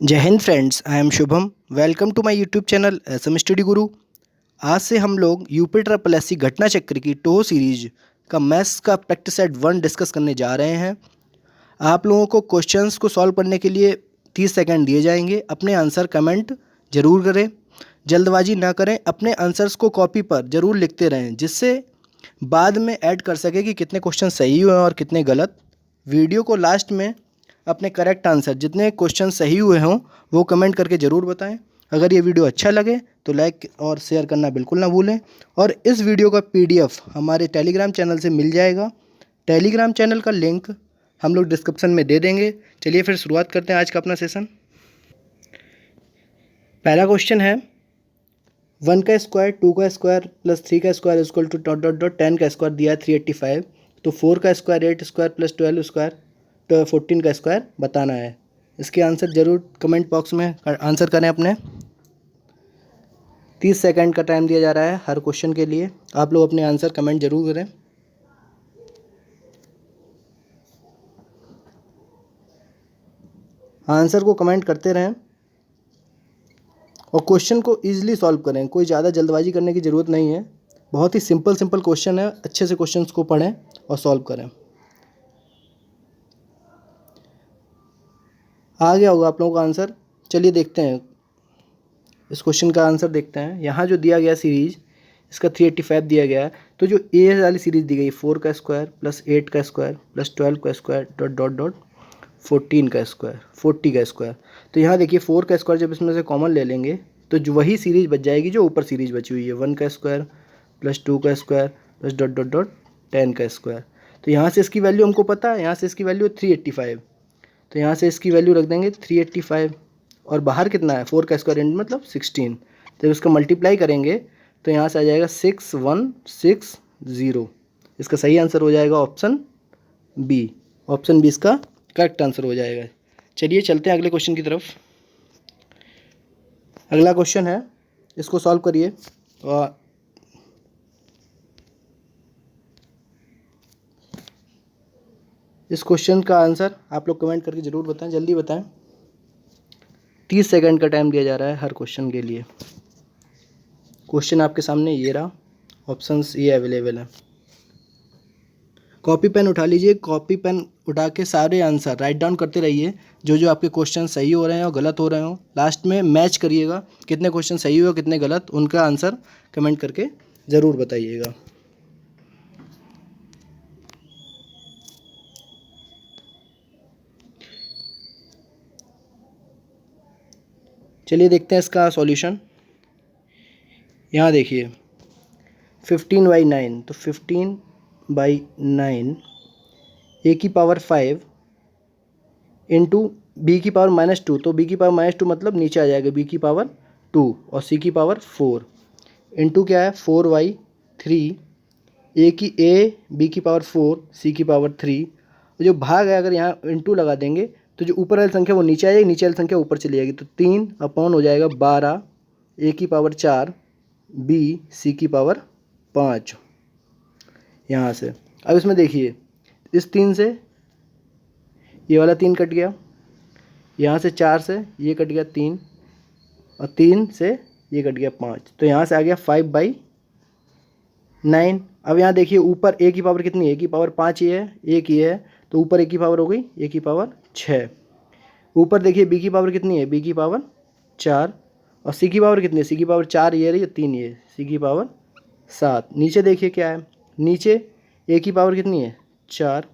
जय हिंद friends, I am Shubham. Welcome to my YouTube channel SM study Guru. आज से हम लोग यूपी ट्रिपल एससी घटना चक्र की टो सीरीज का मैथ्स का प्रैक्टिस सेट 1 डिस्कस करने जा रहे हैं। आप लोगों को क्वेश्चंस को सॉल्व करने के लिए 30 सेकंड दिए जाएंगे। अपने आंसर कमेंट जरूर करें, जल्दबाजी ना करें। अपने आंसर्स को कॉपी पर ज़रूर लिखते रहें, जिससे बाद में ऐड कर सके कि कितने क्वेश्चन सही हुए और कितने गलत। वीडियो को लास्ट में अपने करेक्ट आंसर जितने क्वेश्चन सही हुए हों वो कमेंट करके ज़रूर बताएं। अगर ये वीडियो अच्छा लगे तो लाइक और शेयर करना बिल्कुल ना भूलें। और इस वीडियो का पीडीएफ हमारे टेलीग्राम चैनल से मिल जाएगा। टेलीग्राम चैनल का लिंक हम लोग डिस्क्रिप्शन में दे देंगे। चलिए फिर शुरुआत करते हैं आज का अपना सेशन। पहला क्वेश्चन है 1 का स्क्वायर 2 का स्क्वायर प्लस 3 का square equal to dot dot dot 10 का स्क्वायर दिया है 385। तो 4 का स्क्वायर 8 स्क्वायर प्लस 12 स्क्वायर तो 14 का स्क्वायर बताना है। इसके आंसर ज़रूर कमेंट बॉक्स में आंसर करें अपने। 30 सेकंड का टाइम दिया जा रहा है हर क्वेश्चन के लिए। आप लोग अपने आंसर कमेंट जरूर करें। आंसर को कमेंट करते रहें और क्वेश्चन को ईजिली सॉल्व करें। कोई ज़्यादा जल्दबाजी करने की ज़रूरत नहीं है। बहुत ही सिंपल क्वेश्चन है। अच्छे से क्वेश्चंस को पढ़ें और सॉल्व करें। आ गया होगा आप लोगों का आंसर। चलिए देखते हैं इस क्वेश्चन का आंसर देखते हैं। यहाँ जो दिया गया सीरीज इसका 385 दिया गया है। तो जो ए वाली सीरीज दी गई 4 का स्क्वायर प्लस 8 का स्क्वायर प्लस 12 का स्क्वायर डॉट डॉट डॉट 14 का स्क्वायर 40 का स्क्वायर। तो यहाँ देखिए 4 का स्क्वायर जब इसमें से कॉमन ले लेंगे तो जो वही सीरीज बच जाएगी जो ऊपर सीरीज बची हुई है 1 का स्क्वायर प्लस 2 का square plus dot dot dot 10 का स्क्वायर। तो यहाँ से इसकी वैल्यू हमको पता है, यहाँ से इसकी वैल्यू 385। तो यहाँ से इसकी वैल्यू रख देंगे 385 और बाहर कितना है 4 का स्क्वायर मतलब 16। तो इसका मल्टीप्लाई करेंगे तो यहाँ से आ जाएगा 6160। इसका सही आंसर हो जाएगा ऑप्शन बी। ऑप्शन बी इसका करेक्ट आंसर हो जाएगा। चलिए चलते हैं अगले क्वेश्चन की तरफ। अगला क्वेश्चन है, इसको सॉल्व करिए। और इस क्वेश्चन का आंसर आप लोग कमेंट करके ज़रूर बताएं, जल्दी बताएं। 30 सेकंड का टाइम दिया जा रहा है हर क्वेश्चन के लिए। क्वेश्चन आपके सामने ये रहा, ऑप्शंस ये अवेलेबल हैं। कॉपी पेन उठा लीजिए। कॉपी पेन उठा के सारे आंसर राइट डाउन करते रहिए। जो जो आपके क्वेश्चन सही हो रहे हैं और गलत हो रहे हो लास्ट में मैच करिएगा। कितने क्वेश्चन सही हुए कितने गलत, उनका आंसर कमेंट करके ज़रूर बताइएगा। चलिए देखते हैं इसका सॉल्यूशन। यहाँ देखिए 15/9, तो 15/9 ए की पावर 5 इंटू बी की पावर -2। तो बी की पावर -2 मतलब नीचे आ जाएगा बी की पावर 2 और सी की पावर 4 इंटू क्या है 4/3 ए बी की पावर 4 सी की पावर 3। जो भाग है अगर यहाँ इंटू लगा देंगे तो जो ऊपर वाली संख्या वो नीचे आ जाएगी, नीचे वाली संख्या ऊपर चली जाएगी। तो 3 अपॉन हो जाएगा 12 ए की पावर 4 बी सी की पावर 5। यहाँ से अब इसमें देखिए इस 3 से ये वाला 3 कट गया, यहाँ से 4 से ये कट गया 3 और 3 से ये कट गया 5। तो यहाँ से आ गया 5/9। अब यहाँ देखिए ऊपर ए की पावर कितनी है, ए की पावर 5 ही है, एक ही है। तो ऊपर ए की पावर हो गई ए की पावर 6। ऊपर देखिए बी की पावर कितनी है, बी की पावर 4 और सी की पावर कितनी है, सी की पावर 4 ये रही 3 ये, सी की पावर 7। नीचे देखिए क्या है, नीचे ए की पावर कितनी है 4,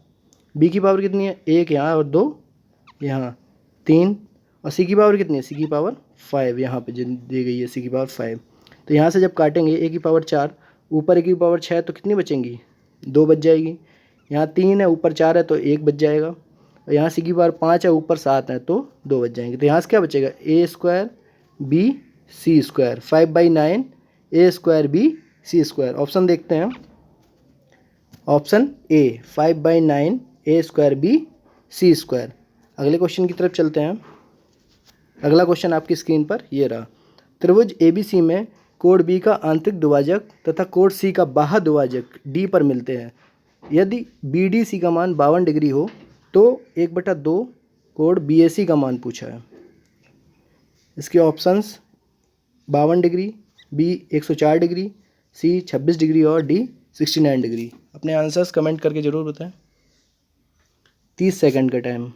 बी की पावर कितनी है 1 यहाँ और 2 यहाँ, 3 और सी की पावर कितनी है, सी की पावर 5 यहाँ पे दी गई है सी की पावर 5। तो यहाँ से जब काटेंगे ए की पावर 4 ऊपर ए की पावर 6 तो कितनी बचेंगी 2 बच जाएगी। यहाँ 3 है ऊपर 4 है तो 1 बच जाएगा और यहाँ सी की पावर 5 है ऊपर 7 है तो 2 बच जाएंगे। तो यहाँ से क्या बचेगा A square B C square 5/9 A square B C square. Option देखते हैं, option A 5/9 A square B C square. अगले क्वेश्चन की तरफ चलते हैं। अगला क्वेश्चन आपकी स्क्रीन पर ये रहा। त्रिभुज ABC में कोण बी का आंतरिक दुभाजक तथा कोण सी का बाह्य दुभाजक डी पर मिलते हैं। यदि BDC का मान 52 डिग्री हो तो 1/2 कोण BAC का मान पूछा है। इसके ऑप्शंस 52 डिग्री, बी 104 डिग्री, सी 26 डिग्री और डी 69 डिग्री। अपने आंसर्स कमेंट करके ज़रूर बताएं। 30 सेकंड का टाइम।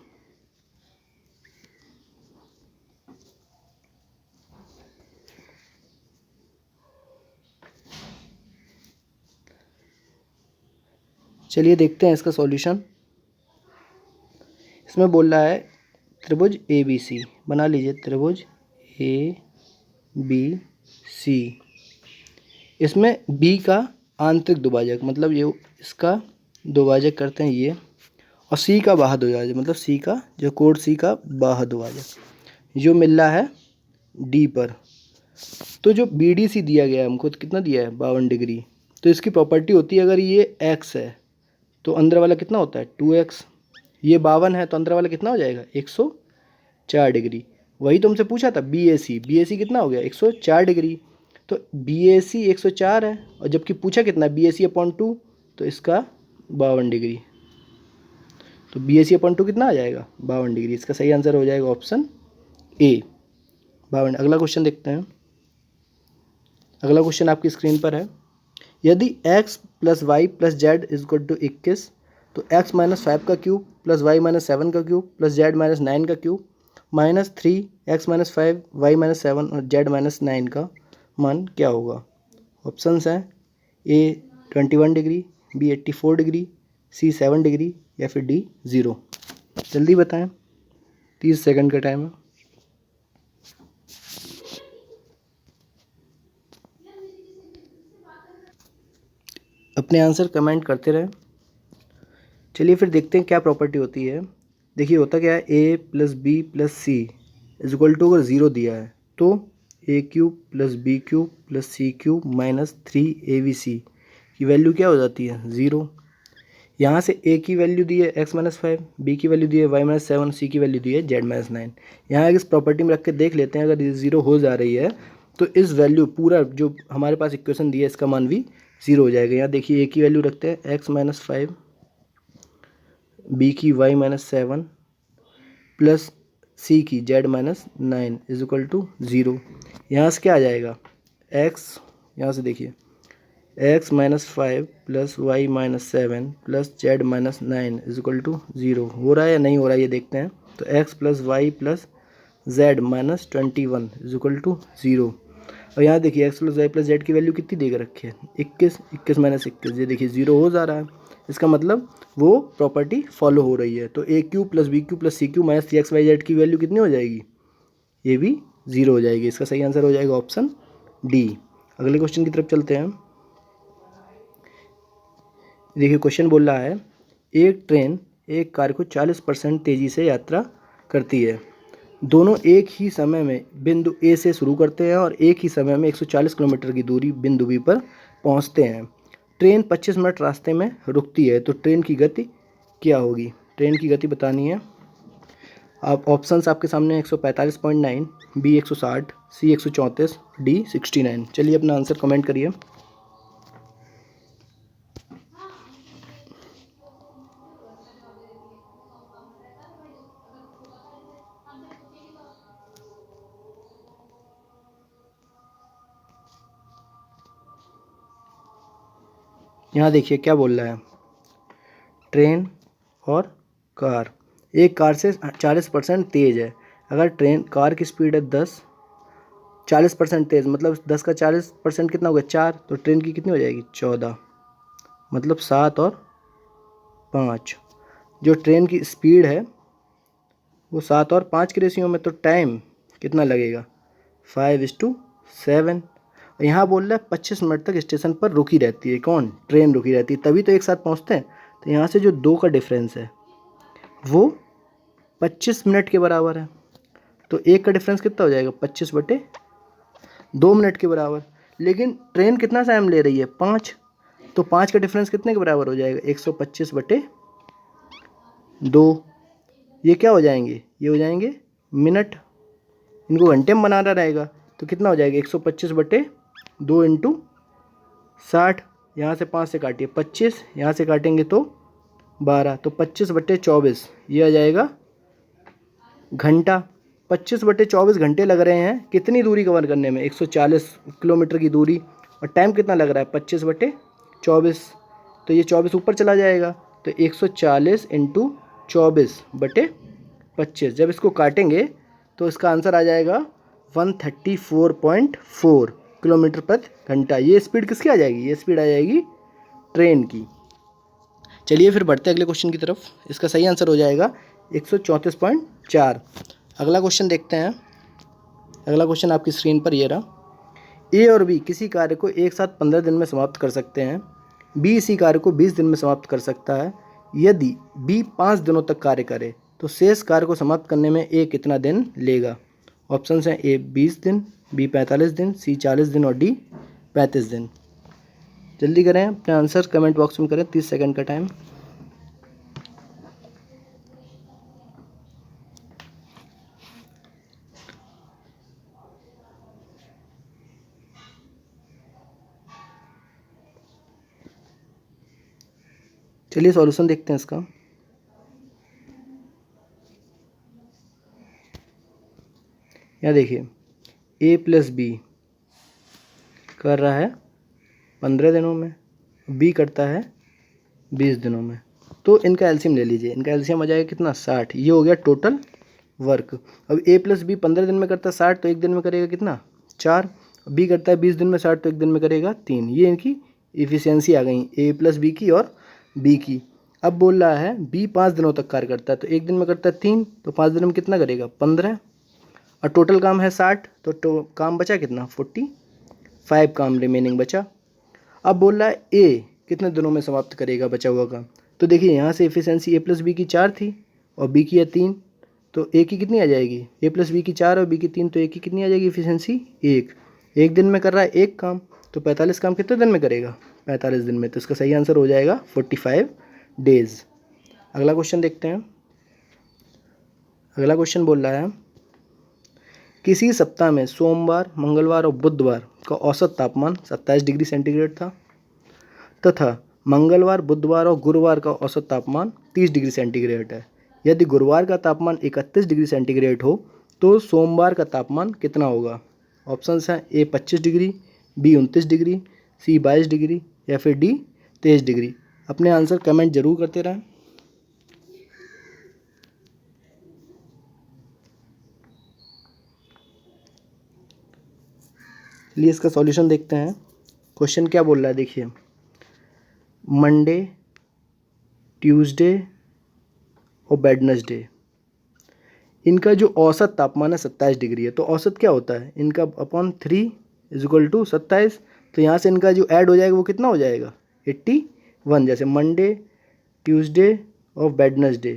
चलिए देखते हैं इसका सॉल्यूशन। इसमें बोल रहा है त्रिभुज ए बी सी, बना लीजिए त्रिभुज ए बी सी। इसमें बी का आंतरिक दुभाजक, मतलब ये इसका दुभाजक करते हैं ये, और सी का बाह्य दुभाजक, मतलब सी का जो कोण सी का बाह्य दुभाजक जो मिल रहा है डी पर। तो जो बी डी सी दिया गया है हमको, तो कितना दिया है 52 डिग्री। तो इसकी प्रॉपर्टी होती है, अगर ये एक्स है तो अंदर वाला कितना होता है 2x। ये 52 है तो अंदर वाला कितना हो जाएगा 104 डिग्री। वही तुमसे पूछा था बी ए सी कितना हो गया 104 डिग्री। तो बी ए सी 104 है, और जबकि पूछा कितना बी ए सी अपॉन 2, तो इसका 52 डिग्री। तो बी ए सी अपॉन 2 कितना आ जाएगा 52 डिग्री। इसका सही आंसर हो जाएगा ऑप्शन ए 52। अगला क्वेश्चन देखते हैं। अगला क्वेश्चन आपकी स्क्रीन पर है। यदि x plus y plus z is equal to 21, तो x माइनस 5 का क्यूब प्लस वाई माइनस 7 का क्यूब प्लस जेड माइनस 9 का cube minus 3x minus 5 y minus 7 और जेड माइनस 9 का मान क्या होगा। ऑप्शंस हैं ए 21 डिग्री, बी 84 डिग्री, सी 7 डिग्री या फिर डी 0। जल्दी बताएं, 30 सेकंड का टाइम है। अपने आंसर कमेंट करते रहें। चलिए फिर देखते हैं क्या प्रॉपर्टी होती है। देखिए होता क्या है, A plus B plus C is equal to, अगर 0 दिया है तो A cube plus B cube plus C cube minus 3abc की वैल्यू क्या हो जाती है 0। यहाँ से ए की वैल्यू दी है x माइनस 5, बी की वैल्यू दी है y माइनस 7, सी की वैल्यू दी है z माइनस 9। यहाँ इस प्रॉपर्टी में रख के देख लेते हैं, अगर ये 0 हो जा रही है तो इस वैल्यू पूरा जो हमारे पास इक्वेशन दी है इसका मान भी 0 हो जाएगा। यहाँ देखिए ए की वैल्यू रखते हैं x माइनस 5, बी की y माइनस 7 प्लस सी की z minus 9 is equal to 0। यहाँ से क्या आ जाएगा x, यहाँ से देखिए x minus 5 plus y minus 7 plus z minus 9 is equal to 0। हो रहा है या नहीं हो रहा है ये देखते हैं। तो x plus y plus z minus 21 is equal to 0। और यहाँ देखिए x plus y plus z की वैल्यू कितनी दे कर रखी है 21 माइनस 21, ये देखिए 0 हो जा रहा है। इसका मतलब वो प्रॉपर्टी फॉलो हो रही है। तो A cube plus B cube plus C cube minus 3xyz की वैल्यू कितनी हो जाएगी, ये भी 0 हो जाएगी। इसका सही आंसर हो जाएगा ऑप्शन डी। अगले क्वेश्चन की तरफ चलते हैं। देखिए क्वेश्चन बोल रहा है, एक ट्रेन एक कार को 40% तेज़ी से यात्रा करती है। दोनों एक ही समय में बिंदु ए से शुरू करते हैं और एक ही समय में 140 किलोमीटर की दूरी बिंदु बी पर पहुंचते हैं। ट्रेन 25 मिनट रास्ते में रुकती है, तो ट्रेन की गति क्या होगी। ट्रेन की गति बतानी है। आप ऑप्शंस आपके सामने 145.9, बी 160, सी 134, डी 69। चलिए अपना आंसर कमेंट करिए। यहाँ देखिए क्या बोल रहा है, ट्रेन और कार, एक कार से 40% तेज़ है। अगर ट्रेन कार की स्पीड है 10, 40% तेज़ मतलब 10 का 40% कितना हो गया 4, तो ट्रेन की कितनी हो जाएगी 14, मतलब 7 और 5। जो ट्रेन की स्पीड है वो 7 और 5 के रेशियो में, तो टाइम कितना लगेगा 5:7। और यहाँ बोल रहा है 25 मिनट तक स्टेशन पर रुकी रहती है। कौन, ट्रेन रुकी रहती है, तभी तो एक साथ पहुँचते हैं। तो यहाँ से जो 2 का डिफरेंस है वो 25 मिनट के बराबर है। तो एक का डिफरेंस कितना हो जाएगा 25/2 मिनट के बराबर। लेकिन ट्रेन कितना टाइम ले रही है 5, तो 5 का डिफरेंस कितने के बराबर हो जाएगा 125/2। ये क्या हो जाएंगे, ये हो जाएंगे मिनट, इनको घंटे में बनाना रहेगा। तो कितना हो जाएगा 125/2 इंटू 60। यहाँ से 5 से काटिए 25, यहाँ से काटेंगे तो 12, तो 25/24 ये आ जाएगा घंटा। 25/24 घंटे लग रहे हैं कितनी दूरी कवर करने में, 140 किलोमीटर की दूरी, और टाइम कितना लग रहा है 25/24, तो ये 24 ऊपर चला जाएगा, तो 140 × 24/25। जब इसको काटेंगे तो इसका आंसर आ जाएगा 134.4 किलोमीटर प्रति घंटा। ये स्पीड किसकी आ जाएगी, ये स्पीड आ जाएगी ट्रेन की। चलिए फिर बढ़ते हैं अगले क्वेश्चन की तरफ। इसका सही आंसर हो जाएगा 134.4। अगला क्वेश्चन देखते हैं। अगला क्वेश्चन आपकी स्क्रीन पर ये रहा। ए और बी किसी कार्य को एक साथ 15 दिन में समाप्त कर सकते हैं। बी इसी कार्य को 20 दिन में समाप्त कर सकता है। यदि बी 5 दिनों तक कार्य करे तो शेष कार्य को समाप्त करने में ए कितना दिन लेगा। ऑप्शंस हैं ए 20 दिन, बी 45 दिन, सी 40 दिन और डी 35 दिन। जल्दी करें, अपने आंसर कमेंट बॉक्स में करें, 30 सेकंड का टाइम। चलिए सॉल्यूशन देखते हैं इसका। यहाँ देखिए ए प्लस बी कर रहा है 15 दिनों में, बी करता है 20 दिनों में, तो इनका एलसीएम ले लीजिए। इनका एलसीएम आ जाएगा कितना, 60। ये हो गया टोटल वर्क। अब ए प्लस बी 15 दिन में करता है 60, तो एक दिन में करेगा कितना, 4। बी करता है 20 दिन में 60, तो एक दिन में करेगा 3। ये इनकी इफिशियंसी आ गई ए प्लस बी की और बी की। अब बोल रहा है बी 5 दिनों तक कार्य करता है, तो एक दिन में करता है 3, तो 5 दिन में कितना करेगा 15, और टोटल काम है 60, तो काम बचा कितना 45 काम रिमेनिंग बचा। अब बोल रहा है ए कितने दिनों में समाप्त करेगा बचा हुआ काम। तो देखिए यहाँ से एफिशिएंसी ए प्लस बी की 4 थी और बी की है 3, तो ए की कितनी आ जाएगी, ए प्लस बी की 4 और बी की 3, तो ए की कितनी आ जाएगी एफिशिएंसी 1। एक दिन में कर रहा है एक काम, तो 45 काम कितने दिन में करेगा 45 दिन में, तो इसका सही आंसर हो जाएगा 45 डेज। अगला क्वेश्चन देखते हैं। अगला क्वेश्चन बोल रहा है किसी सप्ताह में सोमवार, मंगलवार और बुधवार का औसत तापमान 27 डिग्री सेंटीग्रेड था तथा मंगलवार, बुधवार और गुरुवार का औसत तापमान 30 डिग्री सेंटीग्रेड है। यदि गुरुवार का तापमान 31 डिग्री सेंटीग्रेड हो तो सोमवार का तापमान कितना होगा। ऑप्शंस हैं ए 25 डिग्री, बी 29 डिग्री, सी 22 डिग्री या फिर डी 23 डिग्री। अपने आंसर कमेंट जरूर करते रहें। चलिए इसका सॉल्यूशन देखते हैं। क्वेश्चन क्या बोल रहा है देखिए, मंडे, ट्यूसडे और वेडनेसडे इनका जो औसत तापमान है 27 डिग्री है, तो औसत क्या होता है इनका अपॉन 3 = 27, तो यहाँ से इनका जो ऐड हो जाएगा वो कितना हो जाएगा 81। जैसे मंडे, ट्यूसडे और वेडनेसडे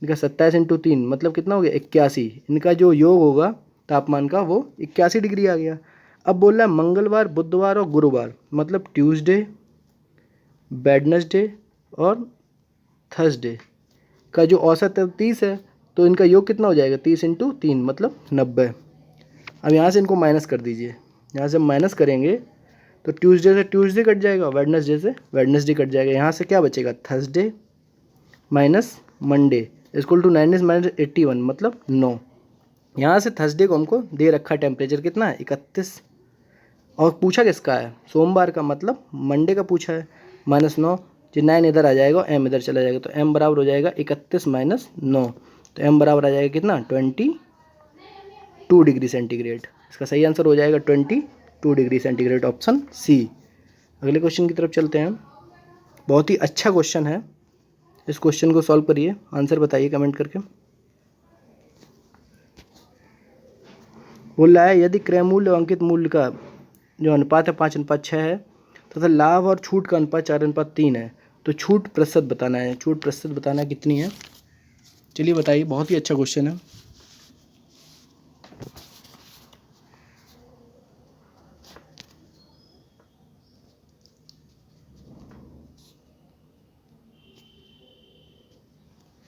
इनका 27 × 3 मतलब कितना हो गया 81। इनका जो योग होगा तापमान का वो 81 डिग्री आ गया। अब बोल रहा है मंगलवार, बुधवार और गुरुवार मतलब ट्यूसडे, वेडनेसडे और थर्सडे का जो औसत है 30 है, तो इनका योग कितना हो जाएगा 30 × 3 मतलब 90। अब यहाँ से इनको माइनस कर दीजिए। यहाँ से माइनस करेंगे तो ट्यूसडे से ट्यूसडे कट जाएगा, वेडनेसडे से वेडनेसडे कट जाएगा। यहाँ से क्या बचेगा थर्सडे माइनस मंडे = 9 - 81 मतलब 9। यहाँ से थर्सडे को हमको दे रखा टेम्परेचर कितना है 31, और पूछा किसका है सोमवार का, मतलब मंडे का पूछा है। -9, जो 9 इधर आ जाएगा और m इधर चला जाएगा, तो m बराबर हो जाएगा 31 - 9, तो m बराबर आ जाएगा कितना 22 डिग्री सेंटीग्रेड। इसका सही आंसर हो जाएगा 22 डिग्री सेंटीग्रेड, ऑप्शन सी। अगले क्वेश्चन की तरफ चलते हैं। बहुत ही अच्छा क्वेश्चन है, इस क्वेश्चन को सॉल्व करिए, आंसर बताइए कमेंट करके। बोल रहा है यदि क्रय मूल्य और अंकित मूल्य का जो अनुपात है 5:6 है तथा लाभ और छूट का अनुपात 4:3 है, तो छूट प्रतिशत बताना है। छूट प्रतिशत बताना है कितनी है, चलिए बताइए। बहुत ही अच्छा क्वेश्चन है।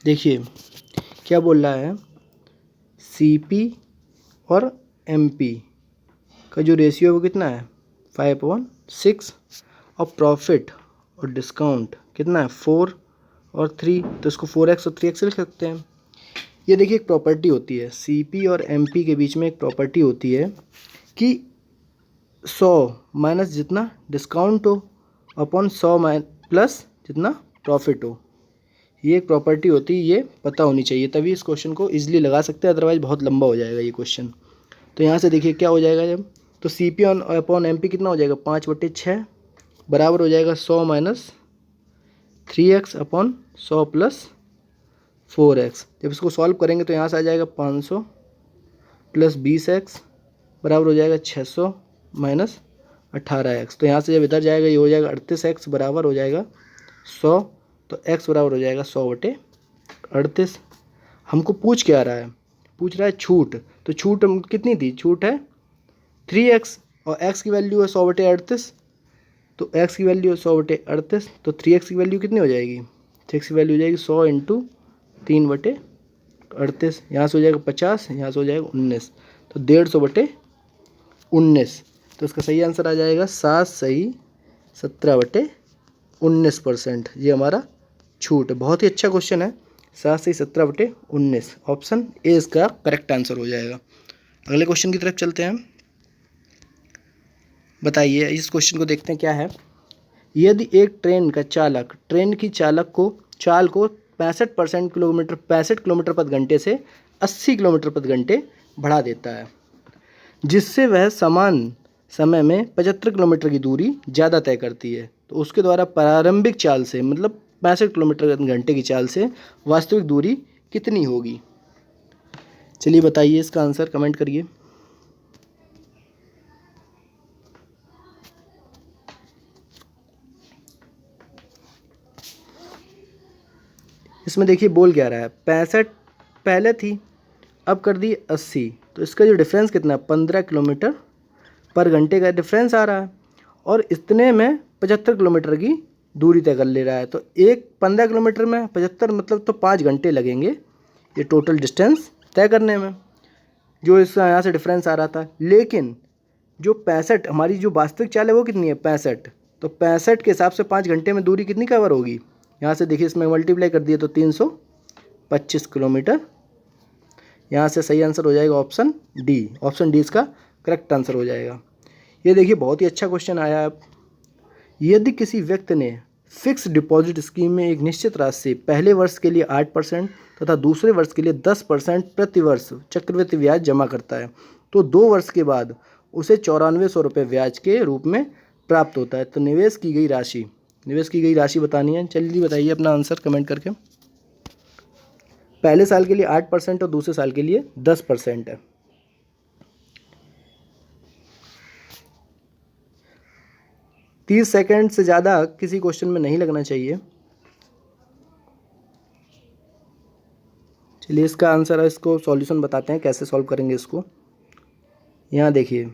देखिए क्या बोल रहा है, सीपी और एमपी का जो रेशियो है वो कितना है 5/6, और प्रॉफिट और डिस्काउंट कितना है 4 और 3, तो इसको 4x और 3x लिख सकते हैं। ये देखिए एक प्रॉपर्टी होती है, CP और MP के बीच में एक प्रॉपर्टी होती है कि 100 माइनस जितना डिस्काउंट हो अपॉन 100 प्लस जितना प्रॉफिट हो। ये एक प्रॉपर्टी होती है, ये पता होनी चाहिए, तभी इस क्वेश्चन को इजीली लगा सकते हैं, अदरवाइज बहुत लंबा हो जाएगा ये क्वेश्चन। तो यहाँ से देखिए क्या हो जाएगा जब, तो CP अपॉन MP कितना हो जाएगा 5/6 बराबर हो जाएगा 100 minus 3x upon 100 plus 4x। जब इसको सॉल्व करेंगे तो यहाँ से आ जाएगा 500 प्लस 20x बराबर हो जाएगा 600 माइनस 18x। तो यहाँ से जब इधर जाएगा ये हो जाएगा 38x बराबर हो जाएगा 100। तो x बराबर हो जाएगा 100/38। हमको पूछ क्या रहा है, पूछ रहा है छूट। तो छूट कितनी थी, छूट है 3x और x की वैल्यू है 100/38। तो x की वैल्यू है 100/38, तो 3x की वैल्यू कितनी हो जाएगी, 3x की वैल्यू हो जाएगी 100 इंटू 3/38। यहाँ से हो जाएगा 50, यहाँ से हो जाएगा 19, तो 150/19। तो इसका सही आंसर आ जाएगा 7 सही 17/19%। ये हमारा छूट है। बहुत ही अच्छा क्वेश्चन है, 7 सही 17/19, ऑप्शन ए इसका करेक्ट आंसर हो जाएगा। अगले क्वेश्चन की तरफ चलते हैं। बताइए इस क्वेश्चन को देखते हैं क्या है। यदि एक ट्रेन का चालक ट्रेन की चालक को चाल को 65% किलोमीटर 65 किलोमीटर प्रति घंटे से 80 किलोमीटर प्रति घंटे बढ़ा देता है, जिससे वह समान समय में 75 किलोमीटर की दूरी ज़्यादा तय करती है, तो उसके द्वारा प्रारंभिक चाल से मतलब 65 किलोमीटर घंटे की चाल से वास्तविक दूरी कितनी होगी। चलिए बताइए इसका आंसर कमेंट करिए। इसमें देखिए बोल क्या रहा है, 65 पहले थी अब कर दी 80, तो इसका जो डिफरेंस कितना है 15 किलोमीटर पर घंटे का डिफरेंस आ रहा है, और इतने में 75 किलोमीटर की दूरी तय कर ले रहा है। तो एक 15 किलोमीटर में 75 मतलब तो 5 घंटे लगेंगे ये टोटल डिस्टेंस तय करने में, जो इसका यहाँ से डिफरेंस आ रहा था। लेकिन जो 65 हमारी जो वास्तविक चाल है वो कितनी है 65, तो 65 के हिसाब से 5 घंटे में दूरी कितनी कवर होगी, यहाँ से देखिए इसमें मल्टीप्लाई कर दिए तो 325 किलोमीटर। यहाँ से सही आंसर हो जाएगा ऑप्शन डी। ऑप्शन डी इसका करेक्ट आंसर हो जाएगा। ये देखिए बहुत ही अच्छा क्वेश्चन आया है। यदि किसी व्यक्ति ने फिक्स डिपॉजिट स्कीम में एक निश्चित राशि पहले वर्ष के लिए 8% तथा दूसरे वर्ष के लिए 10% प्रति वर्ष चक्रवृद्धि ब्याज जमा करता है, तो 2 वर्ष के बाद उसे 9400 रुपये ब्याज के रूप में प्राप्त होता है। तो निवेश की गई राशि बतानी है। जल्दी बताइए अपना आंसर कमेंट करके। पहले साल के लिए 8% और दूसरे साल के लिए 10% है। तीस सेकेंड से ज़्यादा किसी क्वेश्चन में नहीं लगना चाहिए। चलिए इसका आंसर है, इसको सॉल्यूशन बताते हैं कैसे सॉल्व करेंगे इसको। यहाँ देखिए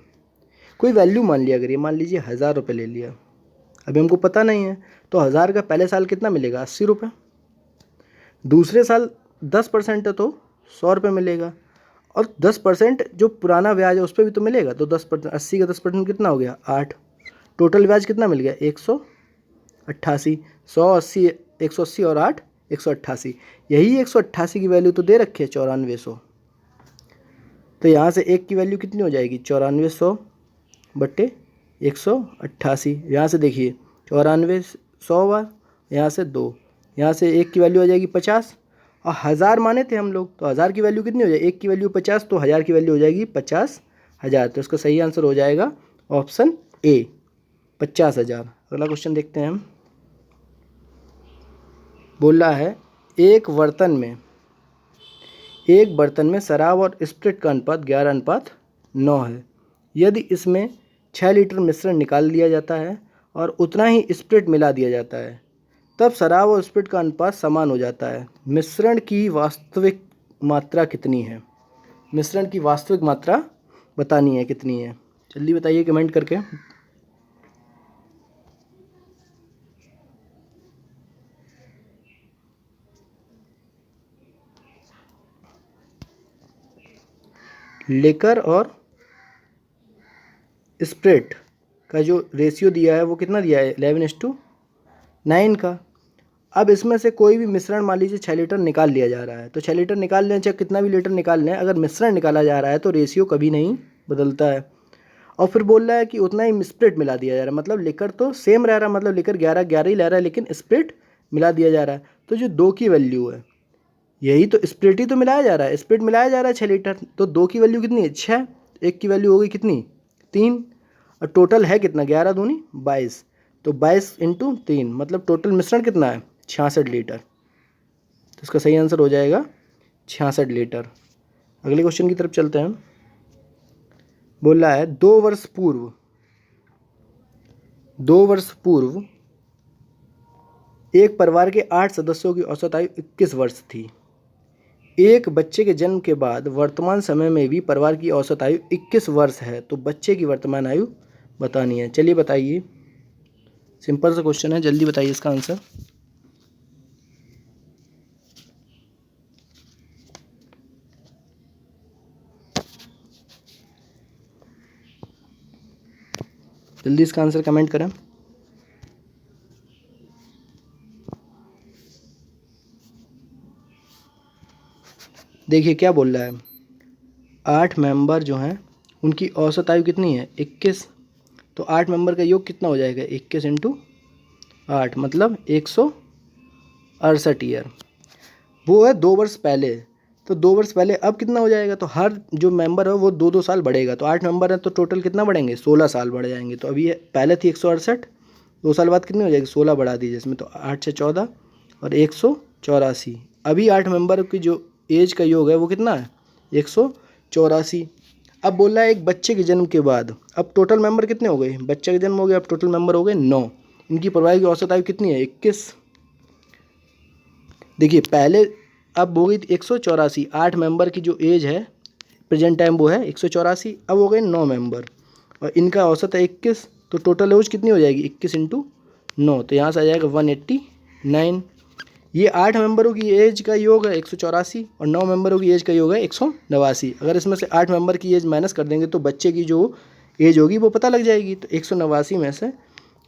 कोई वैल्यू मान लिया, अगर ये मान लीजिए 1000 रुपये ले लिया, अभी हमको पता नहीं है, तो 1000 का पहले साल कितना मिलेगा 80 रुपये, दूसरे साल 10% है तो 100 रुपये मिलेगा, और 10% जो पुराना ब्याज है उस पर भी तो मिलेगा, तो 10% 80 का 10% कितना हो गया 8, टोटल ब्याज कितना मिल गया 188। 180 180 और 8 188, यही 188 की वैल्यू तो दे रखी है 9400। तो यहाँ से एक की वैल्यू कितनी हो जाएगी 9400/188। यहाँ से देखिए 94 100 बार, यहाँ से 2, यहाँ से एक की वैल्यू आ जाएगी 50, और 1000 माने थे हम लोग, तो 1000 की वैल्यू कितनी हो जाएगी, एक की वैल्यू 50, तो 1000 की वैल्यू हो जाएगी 50,000। तो इसका सही आंसर हो जाएगा ऑप्शन ए 50,000। अगला क्वेश्चन देखते हैं हम। बोल रहा है एक बर्तन में शराब और स्प्रिट का अनुपात 11:9 है। यदि इसमें 6 लीटर मिश्रण निकाल दिया जाता है और उतना ही स्प्रिट मिला दिया जाता है, तब शराब और स्प्रिट का अनुपात समान हो जाता है। मिश्रण की वास्तविक मात्रा कितनी है, मिश्रण की वास्तविक मात्रा बतानी है कितनी है। जल्दी बताइए कमेंट करके। लिकर और स्प्रिट का जो रेशियो दिया है वो कितना दिया है 11:9 का। अब इसमें से कोई भी मिश्रण मान लीजिए 6 लीटर निकाल लिया जा रहा है, तो 6 लीटर निकाल लें चाहे कितना भी लीटर निकाल लें, अगर मिश्रण निकाला जा रहा है तो रेशियो कभी नहीं बदलता है। और फिर बोल रहा है कि उतना ही स्प्रिट मिला दिया जा रहा है, मतलब लिकर तो सेम रह रहा है, मतलब लिकर 11 ही ले रहा है, लेकिन स्प्रिट मिला दिया जा रहा है। तो जो 2 की वैल्यू है, यही तो स्प्रिट ही तो मिलाया जा रहा है, स्प्रिट मिलाया जा रहा है 6 लीटर, तो 2 की वैल्यू कितनी है 6, 1 की वैल्यू हो गई कितनी 3, और टोटल है कितना 11 दूनी 22, तो 22 इंटू 3 मतलब टोटल मिश्रण कितना है 66 लीटर। तो इसका सही आंसर हो जाएगा 66 लीटर। अगले क्वेश्चन की तरफ चलते हैं। बोल रहा है 2 वर्ष पूर्व एक परिवार के 8 सदस्यों की औसत आयु 21 वर्ष थी। एक बच्चे के जन्म के बाद वर्तमान समय में भी परिवार की औसत आयु 21 वर्ष है, तो बच्चे की वर्तमान आयु बतानी है। चलिए बताइए, सिंपल सा क्वेश्चन है, जल्दी बताइए इसका आंसर। जल्दी इसका आंसर कमेंट करें। देखिए क्या बोल रहा है, 8 मेंबर जो हैं उनकी औसत आयु कितनी है 21, तो 8 मेंबर का योग कितना हो जाएगा 21 इंटू 8 मतलब 168 ईयर। वो है 2 वर्ष पहले, तो 2 वर्ष पहले अब कितना हो जाएगा, तो हर जो मेंबर है वो 2-2 साल बढ़ेगा, तो 8 मेंबर है तो टोटल कितना बढ़ेंगे 16 साल बढ़ जाएंगे। तो अभी ये पहले थी 168, 2 साल बाद कितनी हो जाएगी 16 बढ़ा दीजिए इसमें, तो 8 से 14 और 184। अभी 8 मेंबर की जो एज का योग है वो कितना है 184। अब बोल रहा है एक बच्चे के जन्म के बाद, अब टोटल मेंबर कितने हो गए, बच्चे का जन्म हो गया, अब टोटल मेंबर हो गए 9, इनकी परिवार की औसत आयु कितनी है 21। देखिए पहले अब हो गई 184, 8 मेंबर की जो एज है प्रेजेंट टाइम वो है 184, अब हो गए 9 मेंबर और इनका औसत है 21, तो टोटल एज कितनी हो जाएगी 21 इंटू 9, तो यहाँ से आ जाएगा 189। ये 8 मेंबरों की एज का योग है 184 और 9 मेंबरों की एज का योग है 189। अगर इसमें से 8 मेंबर की एज माइनस कर देंगे तो बच्चे की जो एज होगी वो पता लग जाएगी, तो 189 में से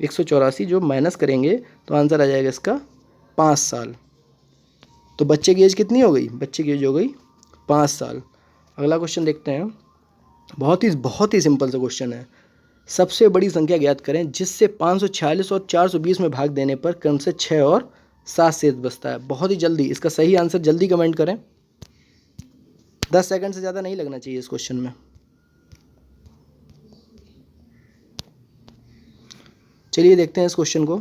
184 जो माइनस करेंगे तो आंसर आ जाएगा इसका 5 साल। तो बच्चे की एज कितनी हो गई, बच्चे की एज हो गई 5 साल। अगला क्वेश्चन देखते हैं, बहुत ही सिंपल सा क्वेश्चन है। सबसे बड़ी संख्या ज्ञात करें जिससे 546 और 420 में भाग देने पर क्रम से 6 और 7 शेष बचता है। बहुत ही जल्दी इसका सही आंसर जल्दी कमेंट करें, 10 सेकंड से ज़्यादा नहीं लगना चाहिए इस क्वेश्चन में। चलिए देखते हैं इस क्वेश्चन को।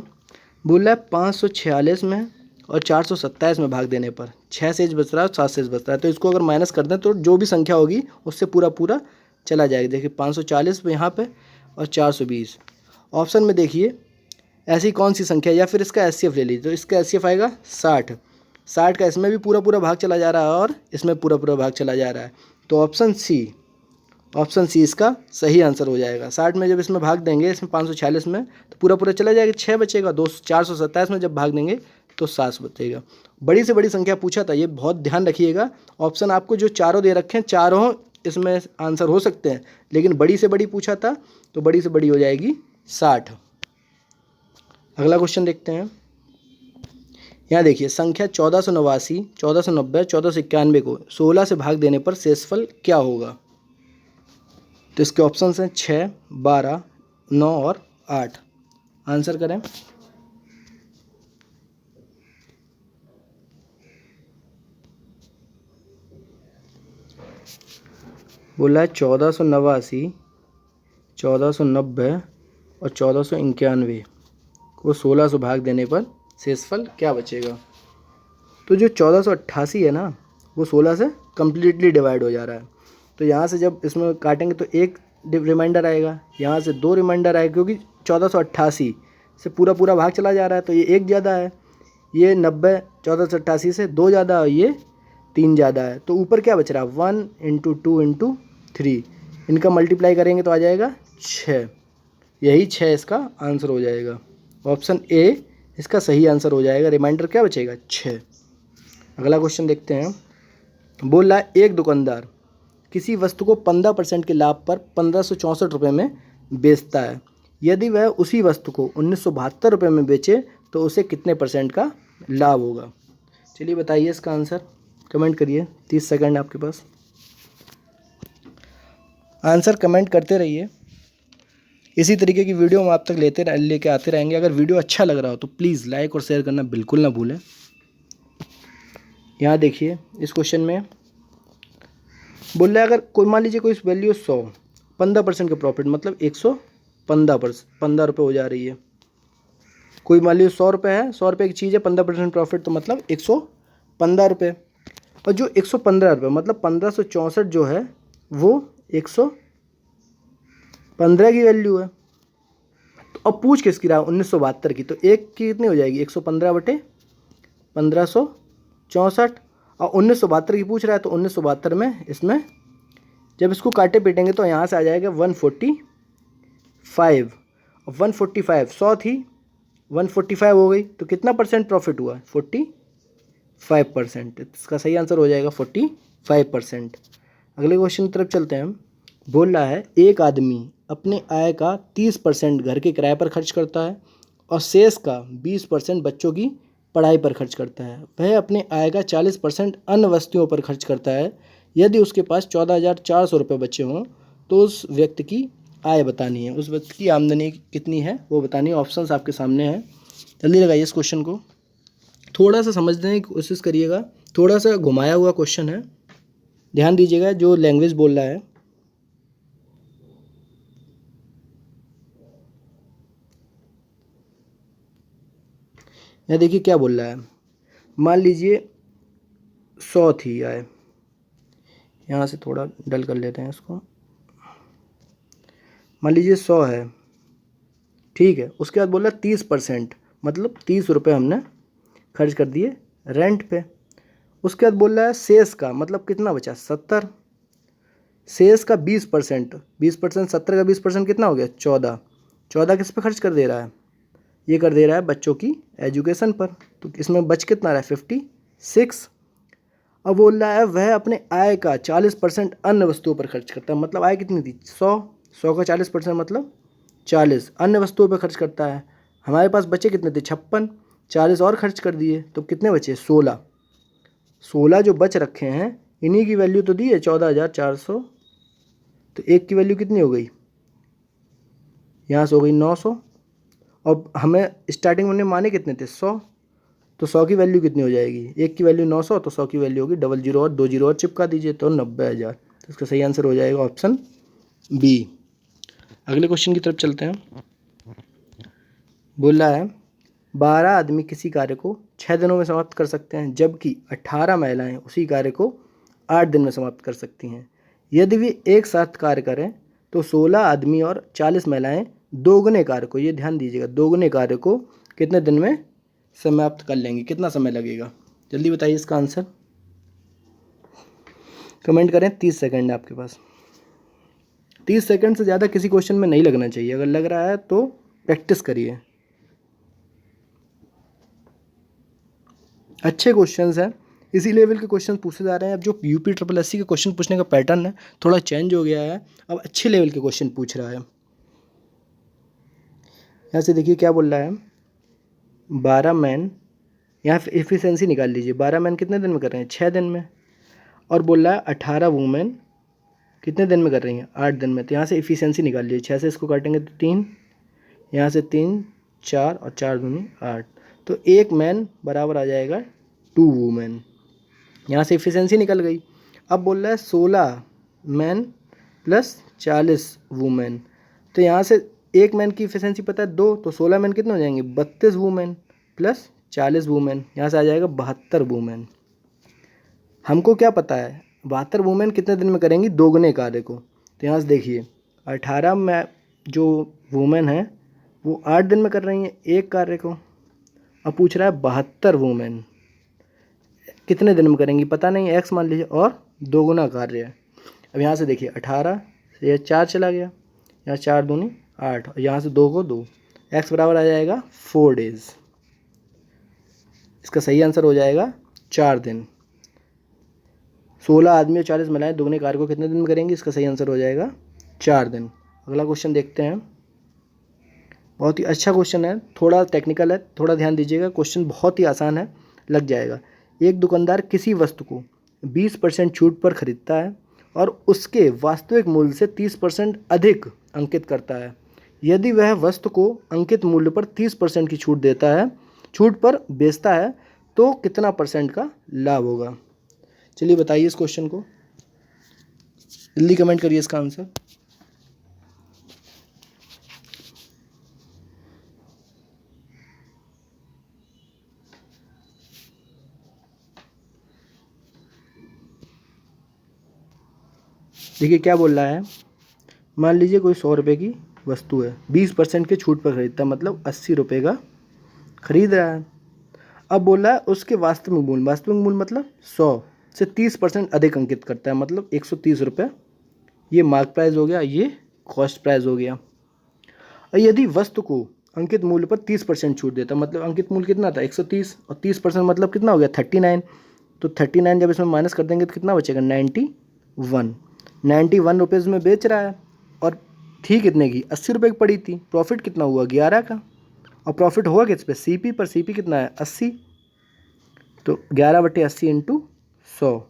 बोल रहा है 546 में और 427 में भाग देने पर 6 शेष बच रहा है और 7 शेष बच रहा है, तो इसको अगर माइनस कर दें तो जो भी संख्या होगी उससे पूरा पूरा चला जाएगा। देखिए 540 पे यहाँ पे और 420। ऑप्शन में देखिए ऐसी कौन सी संख्या, या फिर इसका एचसीएफ ले लीजिए, तो इसका एचसीएफ आएगा 60 का इसमें भी पूरा पूरा भाग चला जा रहा है और इसमें पूरा पूरा भाग चला जा रहा है, तो ऑप्शन सी इसका सही आंसर हो जाएगा। 60 में जब इसमें भाग देंगे इसमें 546 में तो पूरा पूरा चला जाएगा, 6 बचेगा। 427 में जब भाग देंगे तो 7 बचेगा। बड़ी से बड़ी संख्या पूछा था, ये बहुत ध्यान रखिएगा। ऑप्शन आपको जो चारों दे रखे हैं चारों इसमें आंसर हो सकते हैं, लेकिन बड़ी से बड़ी पूछा था तो बड़ी से बड़ी हो जाएगी 60। अगला क्वेश्चन देखते हैं। यहाँ देखिए संख्या 1489, 1490, 1491 को 16 से भाग देने पर शेषफल क्या होगा। तो इसके ऑप्शंस हैं 6, 12, 9 और 8। आंसर करें। बोला है 1489, 1490 और 1491 को 16 से भाग देने पर शेषफल क्या बचेगा। तो जो 1488 है ना वो 16 से कम्प्लीटली डिवाइड हो जा रहा है, तो यहाँ से जब इसमें काटेंगे तो एक रिमाइंडर आएगा, यहाँ से 2 रिमाइंडर आएगा, क्योंकि 1488 से पूरा पूरा भाग चला जा रहा है तो ये 1 ज़्यादा है, ये 90 1488 से 2 ज़्यादा और ये 3 ज़्यादा है, तो ऊपर क्या बच रहा है 1 इंटू 2 इंटू 3, इनका मल्टीप्लाई करेंगे तो आ जाएगा 6। यही 6 इसका आंसर हो जाएगा। ऑप्शन ए इसका सही आंसर हो जाएगा। रिमाइंडर क्या बचेगा 6। अगला क्वेश्चन देखते हैं। बोल रहा है एक दुकानदार किसी वस्तु को 15% के लाभ पर 1564 रुपये में बेचता है। यदि वह उसी वस्तु को 1972 रुपये में बेचे तो उसे कितने % का लाभ होगा। चलिए बताइए इसका आंसर, कमेंट करिए, 30 सेकंड है आपके पास। आंसर कमेंट करते रहिए, इसी तरीके की वीडियो हम आप तक लेके आते रहेंगे। अगर वीडियो अच्छा लग रहा हो तो प्लीज़ लाइक और शेयर करना बिल्कुल ना भूलें। यहाँ देखिए इस क्वेश्चन में बोल रहा है अगर कोई मान लीजिए कोई वैल्यू 100, 15% का प्रॉफिट मतलब 115 रुपये हो जा रही है। कोई मान लीजिए 100 रुपये है, 100 रुपये की चीज़ है, 15% प्रॉफिट तो मतलब 115 रुपये। और जो 115 रुपये मतलब 1564 जो है वो 115 की वैल्यू है। तो अब पूछ किसकी रहा है, 1972 की। तो एक की कितनी हो जाएगी, 115 बटे 1564, और 1972 की पूछ रहा है तो 1972 में इसमें जब इसको काटे पीटेंगे तो यहाँ से आ जाएगा 145। 145 100 थी, 145 हो गई, तो कितना परसेंट प्रॉफिट हुआ, 45%। इसका सही आंसर हो जाएगा 45%। अगले क्वेश्चन की तरफ चलते हैं हम। बोल रहा है एक आदमी अपने आय का 30% घर के किराए पर खर्च करता है और शेष का 20% बच्चों की पढ़ाई पर खर्च करता है। वह अपने आय का 40% अन्य वस्तुओं पर खर्च करता है। यदि उसके पास 14,400 रुपये बचे हों तो उस व्यक्ति की आय बतानी है, उस व्यक्ति की आमदनी कितनी है वो बतानी है। ऑप्शंस आपके सामने हैं, जल्दी लगाइए इस क्वेश्चन को, थोड़ा सा समझने की कोशिश करिएगा। थोड़ा सा घुमाया हुआ क्वेश्चन है, ध्यान दीजिएगा जो लैंग्वेज बोल रहा है। यहाँ देखिए क्या बोल रहा है, मान लीजिए 100 थी आय, यहाँ से थोड़ा डल कर लेते हैं इसको। मान लीजिए 100 है, ठीक है। उसके बाद बोल रहा है 30% मतलब 30 रुपये हमने खर्च कर दिए रेंट पे। उसके बाद बोल रहा है शेष का मतलब कितना बचा, 70। शेष का 20%, 20% 70 का 20% कितना हो गया, 14। 14 किस पे खर्च कर दे रहा है, ये कर दे रहा है बच्चों की एजुकेशन पर। तो इसमें बच कितना रहा है, 56। अब बोल रहा है वह अपने आय का 40% अन्य वस्तुओं पर खर्च करता है। मतलब आय कितनी थी, 100, 100 का 40% मतलब 40 अन्य वस्तुओं पर खर्च करता है। हमारे पास बचे कितने थे, 56, 40 और खर्च कर दिए तो कितने बचे, 16। 16 जो बच रखे हैं इन्हीं की वैल्यू तो दी है 14,400। तो एक की वैल्यू कितनी हो गई, यहाँ से हो गई 900। और हमें स्टार्टिंग में माने कितने थे, 100। तो 100 की वैल्यू कितनी हो जाएगी, एक की वैल्यू 900, तो 100 की वैल्यू होगी 00 और 2 जीरो और चिपका दीजिए तो 90,000। तो इसका सही आंसर हो जाएगा ऑप्शन बी। अगले क्वेश्चन की तरफ चलते हैं। बोल रहा है 12 आदमी किसी कार्य को 6 दिनों में समाप्त कर सकते हैं जबकि 18 महिलाएं उसी कार्य को 8 दिन में समाप्त कर सकती हैं। यदि वे एक साथ कार्य करें तो 16 आदमी और 40 महिलाएं दोगुने कार्य को, ये ध्यान दीजिएगा, दोगुने कार्य को कितने दिन में समाप्त कर लेंगे, कितना समय लगेगा, जल्दी बताइए इसका आंसर, कमेंट करें। 30 सेकंड है आपके पास। 30 सेकंड से ज़्यादा किसी क्वेश्चन में नहीं लगना चाहिए, अगर लग रहा है तो प्रैक्टिस करिए। अच्छे क्वेश्चंस हैं, इसी लेवल के क्वेश्चन पूछे जा रहे हैं। अब जो यूपी ट्रिपल एससी के क्वेश्चन पूछने का पैटर्न है थोड़ा चेंज हो गया है, अब अच्छे लेवल के क्वेश्चन पूछ रहा है। यहाँ से देखिए क्या बोल रहा है, 12 मैन, यहाँ एफिशिएंसी निकाल लीजिए, 12 मैन कितने दिन में कर रहे हैं, 6 दिन में। और बोल रहा है 18 वूमेन कितने दिन में कर रही हैं, 8 दिन में। तो यहाँ से एफिशिएंसी निकाल लीजिए, 6 से इसको काटेंगे तो 3, यहाँ से 3, 4 और 4 दूनी 8। तो एक मैन बराबर आ जाएगा 2 वूमेन, यहाँ से एफिशिएंसी निकल गई। अब बोल रहा है 16 मैन प्लस 40 वूमेन। तो यहाँ से एक मैन की एफिशिएंसी पता है 2, तो 16 मैन कितने हो जाएंगे, 32 वूमेन प्लस 40 वूमेन, यहाँ से आ जाएगा 72 वूमेन। हमको क्या पता है 72 वूमेन कितने दिन में करेंगी, दोगुने कार्य को। तो यहाँ से देखिए 18 में जो वूमेन है वो 8 दिन में कर रही हैं एक कार्य को। अब पूछ रहा है 72 वूमेन कितने दिन में करेंगी, पता नहीं, एक्स मान लीजिए, और दोगुना कार्य है। अब यहाँ से देखिए 18 से यह 4 चला गया, यहाँ 4 दूनी 8 और यहाँ से 2 को 2, एक्स बराबर आ जाएगा 4 डेज। इसका सही आंसर हो जाएगा 4 दिन। 16 आदमी और 40 महिलाएं दोगुने कार्य को कितने दिन में करेंगी, इसका सही आंसर हो जाएगा 4 दिन। अगला क्वेश्चन देखते हैं। बहुत ही अच्छा क्वेश्चन है, थोड़ा टेक्निकल है, थोड़ा ध्यान दीजिएगा, क्वेश्चन बहुत ही आसान है, लग जाएगा। एक दुकानदार किसी वस्तु को 20% छूट पर खरीदता है और उसके वास्तविक मूल्य से 30% अधिक अंकित करता है। यदि वह वस्तु को अंकित मूल्य पर 30% की छूट देता है, छूट पर बेचता है, तो कितना परसेंट का लाभ होगा? चलिए बताइए इस क्वेश्चन को, जल्दी कमेंट करिए इसका आंसर। देखिए क्या बोल रहा है, मान लीजिए कोई 100 रुपये की वस्तु है, 20% के छूट पर खरीदता है, मतलब 80 रुपये का खरीद रहा है। अब बोल रहा है उसके वास्तविक मूल्य मतलब 100 से 30% अधिक अंकित करता है, मतलब 130 रुपये। ये मार्क प्राइस हो गया, ये कॉस्ट प्राइस हो गया। और यदि वस्तु को अंकित मूल्य पर 30% छूट देता, मतलब अंकित मूल्य कितना था 130, और 30% मतलब कितना हो गया 39। तो 39 जब इसमें माइनस कर देंगे तो कितना बचेगा 91 रुपीज़ में बेच रहा है, और थी कितने की 80 रुपये की पड़ी थी। प्रॉफिट कितना हुआ 11 का, और प्रॉफिट हुआ किस पे सीपी पर, सीपी कितना है 80, तो 11/80 इंटू 100,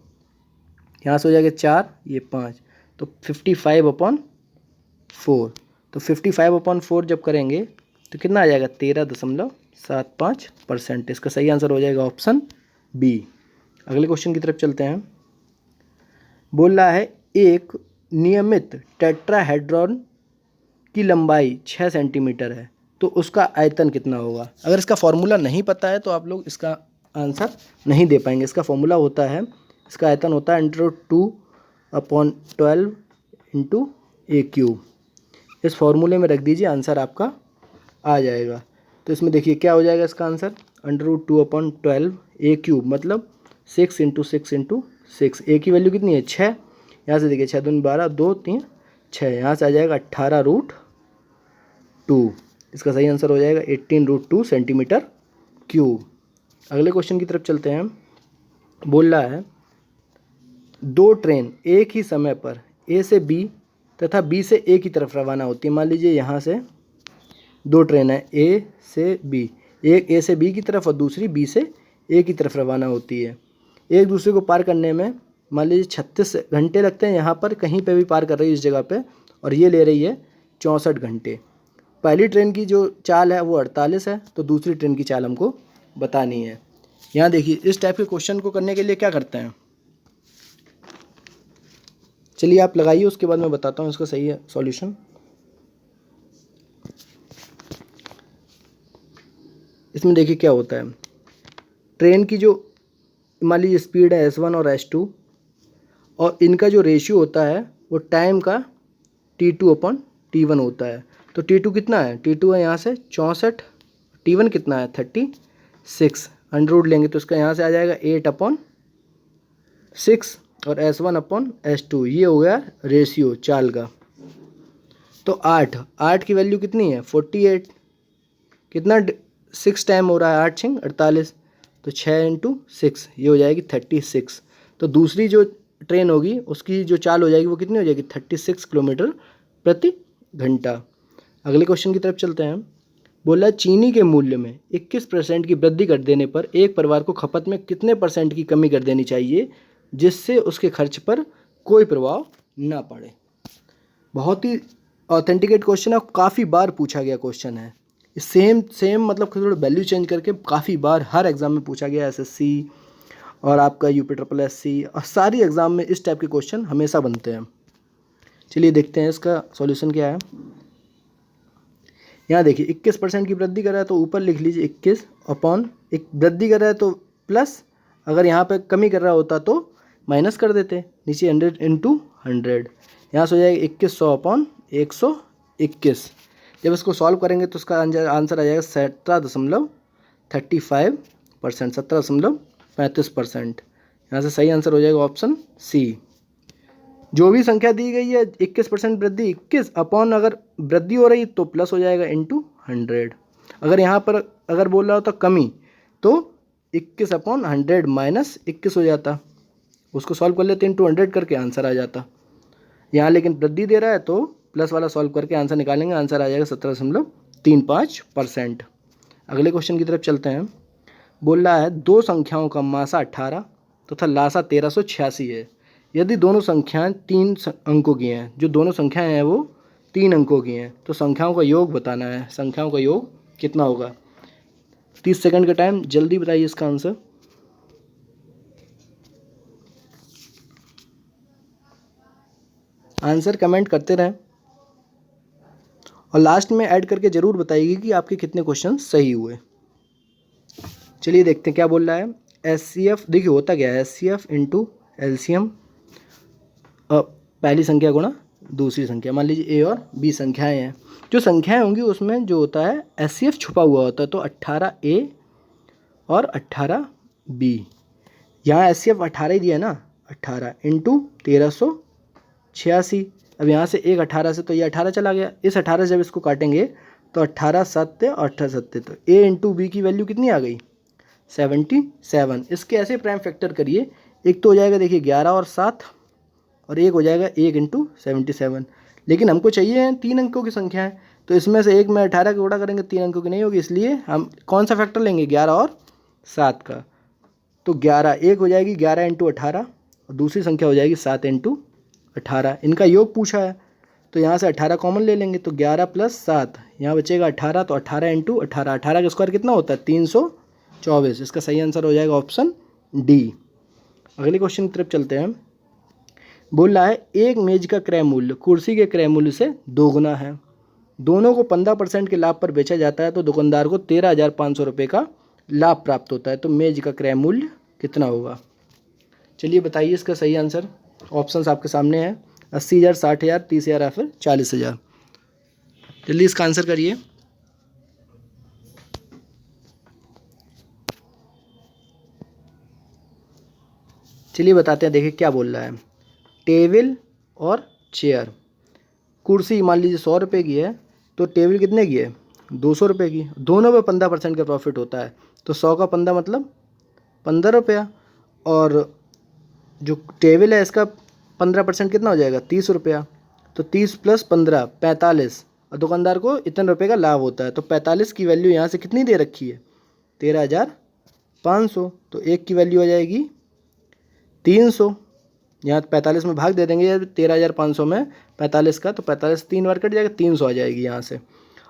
यहाँ से हो जाएगा 4, ये 5, तो 55/4। तो 55/4 जब करेंगे तो कितना आ जाएगा 13.75%। इसका सही आंसर हो जाएगा ऑप्शन बी। अगले क्वेश्चन की तरफ चलते हैं। बोल रहा है एक नियमित टेट्राहेड्रॉन की लंबाई 6 सेंटीमीटर है, तो उसका आयतन कितना होगा? अगर इसका फॉर्मूला नहीं पता है तो आप लोग इसका आंसर नहीं दे पाएंगे। इसका फॉर्मूला होता है, इसका आयतन होता है √2/12 इंटू a³। इस फॉर्मूले में रख दीजिए, आंसर आपका आ जाएगा। तो इसमें देखिए क्या हो जाएगा इसका आंसर, √2/12 a³ मतलब 6 इंटू 6 इंटू 6। ए की वैल्यू कितनी है 6, यहाँ से देखिए 6 दूनी 12, 2 3 6, यहाँ से आ जाएगा 18√2। इसका सही आंसर हो जाएगा 18√2 सेंटीमीटर क्यूब। अगले क्वेश्चन की तरफ चलते हैं। बोल रहा है दो ट्रेन एक ही समय पर ए से बी तथा बी से ए की तरफ रवाना होती है। मान लीजिए यहाँ से दो ट्रेन है ए से बी, एक ए से बी की तरफ और दूसरी बी से ए की तरफ रवाना होती है। एक दूसरे को पार करने में मान लीजिए 36 घंटे लगते हैं, यहाँ पर कहीं पे भी पार कर रही है इस जगह पे, और ये ले रही है 64 घंटे। पहली ट्रेन की जो चाल है वो 48 है, तो दूसरी ट्रेन की चाल हमको बतानी है। यहाँ देखिए इस टाइप के क्वेश्चन को करने के लिए क्या करते हैं, चलिए आप लगाइए, उसके बाद मैं बताता हूँ इसका सही है सॉल्यूशन। इसमें देखिए क्या होता है, ट्रेन की जो मान लीजिए स्पीड है S1 और S2, और इनका जो रेशियो होता है वो टाइम का T2/T1 होता है। तो T2 कितना है, T2 है यहाँ से 64, T1 कितना है 36, अंडर लेंगे तो इसका यहाँ से आ जाएगा 8/6, और S1/S2 ये हो गया रेशियो चाल का। तो 8 की वैल्यू कितनी है 48, कितना 6 टाइम हो रहा है, 8 6 48, तो 6 इंटू 6 ये हो जाएगी 36। तो दूसरी जो ट्रेन होगी उसकी जो चाल हो जाएगी वो कितनी हो जाएगी 36 किलोमीटर प्रति घंटा। अगले क्वेश्चन की तरफ चलते हैं। बोला चीनी के मूल्य में 21% की वृद्धि कर देने पर एक परिवार को खपत में कितने % की कमी कर देनी चाहिए जिससे उसके खर्च पर कोई प्रभाव ना पड़े? बहुत ही ऑथेंटिकेट क्वेश्चन है, काफ़ी बार पूछा गया क्वेश्चन है। सेम मतलब थोड़ा वैल्यू चेंज करके काफ़ी बार हर एग्ज़ाम में पूछा गया, SSC और आपका UPSSC और सारी एग्ज़ाम में इस टाइप के क्वेश्चन हमेशा बनते हैं। चलिए देखते हैं इसका सॉल्यूशन क्या है। यहाँ देखिए 21% की वृद्धि कर रहा है तो ऊपर लिख लीजिए 21 अपॉन, एक वृद्धि कर रहा है तो प्लस, अगर यहाँ पे कमी कर रहा होता तो माइनस कर देते, नीचे 100 इंटू 100, यहाँ से हो जाएगा 2100/121। जब इसको सॉल्व करेंगे तो उसका आंसर आ जाएगा 17.35%, 17.35%। यहाँ से सही आंसर हो जाएगा ऑप्शन सी। जो भी संख्या दी गई है 21% वृद्धि, 21 अपॉन अगर वृद्धि हो रही तो प्लस हो जाएगा इंटू 100। अगर यहाँ पर अगर बोल रहा होता कमी तो 21/100 माइनस 21 हो जाता, उसको सॉल्व कर लेते इंटू 100 करके आंसर आ जाता। यहाँ लेकिन वृद्धि दे रहा है तो प्लस वाला सॉल्व करके आंसर निकालेंगे, आंसर आ जाएगा 17.30। 3.5%। अगले क्वेश्चन की तरफ चलते हैं। बोल रहा है दो संख्याओं का मासा 18 तथा लासा 1386 है। यदि दोनों संख्याएं 3 अंकों की हैं, जो दोनों संख्याएं हैं वो 3 अंकों की हैं, तो संख्याओं का योग बताना है। संख्याओं का योग कितना होगा? 30 सेकंड का टाइम, जल्दी बताइए इसका आंसर। आंसर कमेंट करते रहें और लास्ट में ऐड करके ज़रूर बताइए कि आपके कितने क्वेश्चन सही हुए। चलिए देखते हैं क्या बोल रहा है। HCF देखिए होता क्या है, HCF इंटू एलसीएम, पहली संख्या गुणा दूसरी संख्या। मान लीजिए A और B संख्याएं हैं, जो संख्याएं होंगी उसमें जो होता है HCF छुपा हुआ होता है। तो 18A और 18B, यहाँ HCF 18 ही दिया है ना, 18 इंटू 1386। अब यहाँ से एक 18 से तो ये 18 चला गया, इस 18 से जब इसको काटेंगे तो 18 7 और 18 7, तो A इंटू B की वैल्यू कितनी आ गई? 77। इसके ऐसे प्राइम फैक्टर करिए, एक तो हो जाएगा देखिए 11 और 7, और एक हो जाएगा 1 इंटू 77। लेकिन हमको चाहिए 3 अंकों की संख्या है, तो इसमें से एक में 18 का गुणा करेंगे 3 अंकों की नहीं होगी, इसलिए हम कौन सा फैक्टर लेंगे? 11 और 7 का। तो 11 एक हो जाएगी 11 इंटू 18, और दूसरी संख्या हो जाएगी 7 इंटू 18। इनका योग पूछा है तो यहाँ से 18 कॉमन ले लेंगे, तो 11 प्लस 7, यहाँ बचेगा 18, तो 18 इंटू 18, 18 का स्क्वायर कितना होता है? 324। इसका सही आंसर हो जाएगा ऑप्शन डी। अगले क्वेश्चन की तरफ चलते हैं। बोल रहा है एक मेज का क्रय मूल्य कुर्सी के क्रय मूल्य से 2 गुना है, दोनों को 15% के लाभ पर बेचा जाता है, तो दुकानदार को 13,500 रुपये का लाभ प्राप्त होता है। तो मेज का क्रय मूल्य कितना होगा? चलिए बताइए इसका सही आंसर। ऑप्शंस आपके सामने हैं, 80,000, 60,000, 30,000 या फिर 40,000। जल्दी इसका आंसर करिए। चलिए बताते हैं, देखिए क्या बोल रहा है। टेबल और चेयर, कुर्सी मान लीजिए 100 रुपये की है, तो टेबल कितने की है? 200 रुपये की। दोनों में 15% का प्रॉफिट होता है, तो 100 का 15 मतलब 15 रुपया, और जो टेबल है इसका 15% कितना हो जाएगा? 30 रुपया। तो 30 प्लस 15 45, और दुकानदार को इतने रुपये का लाभ होता है। तो 45 की वैल्यू यहाँ से कितनी दे रखी है? 13,500। तो एक की वैल्यू आ जाएगी 300, यहाँ 45 में भाग दे देंगे 13,500 में 45 का, तो 45 3 बार कट जाएगा, 300 आ जाएगी यहाँ से।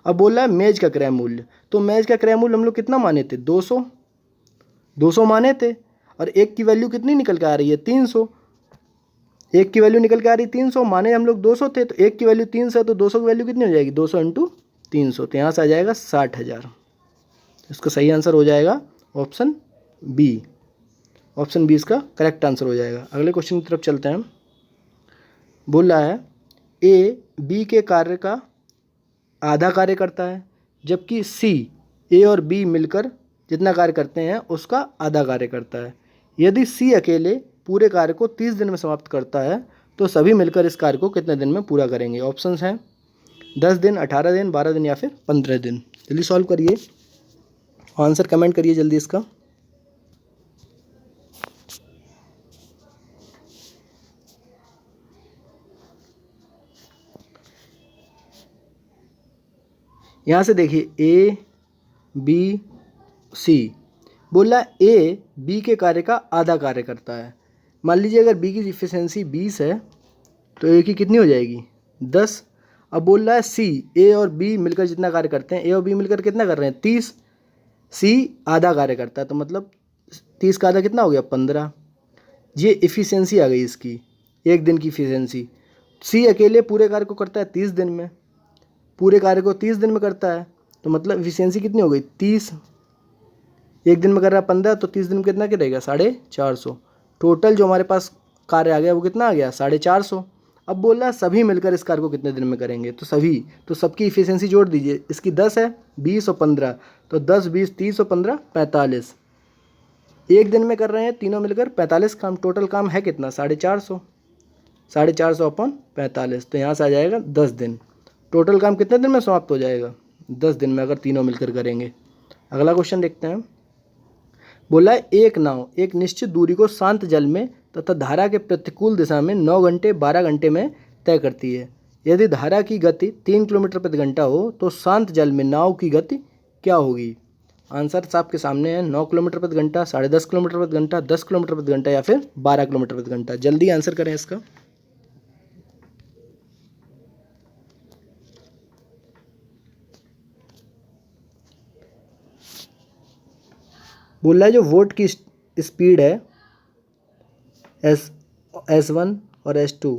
अब बोल रहा है मेज का क्रय मूल्य, तो मेज का क्रय मूल्य हम लोग कितना माने थे? 200 माने थे, और एक की वैल्यू कितनी निकल के आ रही है? 300। एक की वैल्यू निकल के आ रही है 300, माने हम लोग 200 थे, तो एक की वैल्यू 300 है, तो 200 की वैल्यू कितनी हो जाएगी? 200 इंटू 300, तो यहाँ से आ जाएगा 60,000। इसका सही आंसर हो जाएगा ऑप्शन बी। ऑप्शन बी इसका करेक्ट आंसर हो जाएगा। अगले क्वेश्चन की तरफ चलते हैं। बोल रहा है ए बी के कार्य का आधा कार्य करता है, जबकि सी ए और बी मिलकर जितना कार्य करते हैं उसका आधा कार्य करता है। यदि सी अकेले पूरे कार्य को 30 दिन में समाप्त करता है, तो सभी मिलकर इस कार्य को कितने दिन में पूरा करेंगे? ऑप्शंस हैं 10 दिन, 18 दिन, 12 दिन या फिर 15 दिन। जल्दी सॉल्व करिए, आंसर कमेंट करिए जल्दी इसका। यहाँ से देखिए ए बी सी, बोला ए बी के कार्य का आधा कार्य करता है। मान लीजिए अगर बी की इफिशिएंसी 20 है, तो ए की कितनी हो जाएगी? 10। अब बोल रहा है सी ए और बी मिलकर जितना कार्य करते हैं, ए और बी मिलकर कितना कर रहे हैं? 30। सी आधा कार्य करता है, तो मतलब 30 का आधा कितना हो गया? 15। ये इफिशिएंसी आ गई इसकी, एक दिन की इफिशिएंसी। सी अकेले पूरे कार्य को करता है 30 दिन में, पूरे कार्य को 30 दिन में करता है, तो मतलब इफिशिएंसी कितनी हो गई? 30। एक दिन में कर रहा है 15, तो 30 दिन में कितना गिरेगा? 450। टोटल जो हमारे पास कार्य आ गया वो कितना आ गया? 450। अब बोल रहा है सभी मिलकर इस कार्य को कितने दिन में करेंगे? तो सभी, तो सबकी इफिशिएंसी जोड़ दीजिए। इसकी 10 है, 20 और 15, तो 10 20 30 और 15 45। एक दिन में कर रहे हैं तीनों मिलकर 45 काम। टोटल काम है कितना? 450। 450 अपन 45, तो यहाँ से आ जाएगा 10 दिन। टोटल काम कितने दिन में समाप्त हो जाएगा? 10 दिन में, अगर तीनों मिलकर करेंगे। अगला क्वेश्चन देखते हैं। बोला है एक नाव एक निश्चित दूरी को शांत जल में तथा धारा के प्रतिकूल दिशा में 9 घंटे 12 घंटे में तय करती है। यदि धारा की गति 3 किलोमीटर प्रति घंटा हो तो शांत जल में नाव की गति क्या होगी? आंसर आपके सामने है, 9 किलोमीटर प्रति घंटा, 10.5 किलोमीटर प्रति घंटा, 10 किलोमीटर प्रति घंटा या फिर 12 किलोमीटर प्रति घंटा। जल्दी आंसर करें इसका। बोल रहा है जो वोट की स्पीड है S1 और S2,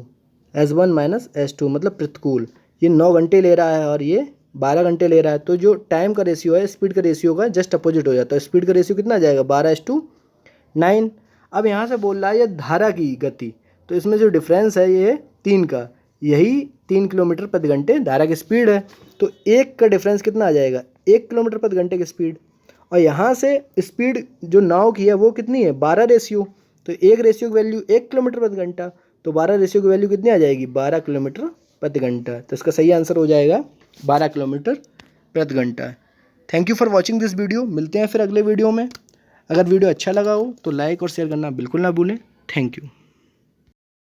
S1 माइनस S2 मतलब प्रतिकूल, ये 9 घंटे ले रहा है और ये 12 घंटे ले रहा है, तो जो टाइम का रेशियो है स्पीड का रेशियो का जस्ट अपोजिट हो जाता है। स्पीड का रेशियो कितना आ जाएगा? 12:9। अब यहाँ से बोल रहा है ये धारा की गति, तो इसमें जो डिफरेंस है ये 3 का, यही 3 किलोमीटर प्रति घंटे धारा की स्पीड है, तो 1 का डिफरेंस कितना आ जाएगा? 1 किलोमीटर प्रति घंटे की स्पीड। और यहाँ से स्पीड जो नाव की है वो कितनी है? 12 रेशियो, तो 1 रेशियो की वैल्यू 1 किलोमीटर प्रति घंटा, तो 12 रेशियो की वैल्यू कितनी आ जाएगी? 12 किलोमीटर प्रति घंटा। तो इसका सही आंसर हो जाएगा 12 किलोमीटर प्रति घंटा। Thank you for watching this video. मिलते हैं फिर अगले वीडियो में। अगर वीडियो अच्छा लगा हो तो लाइक और शेयर करना बिल्कुल ना भूलें। Thank you.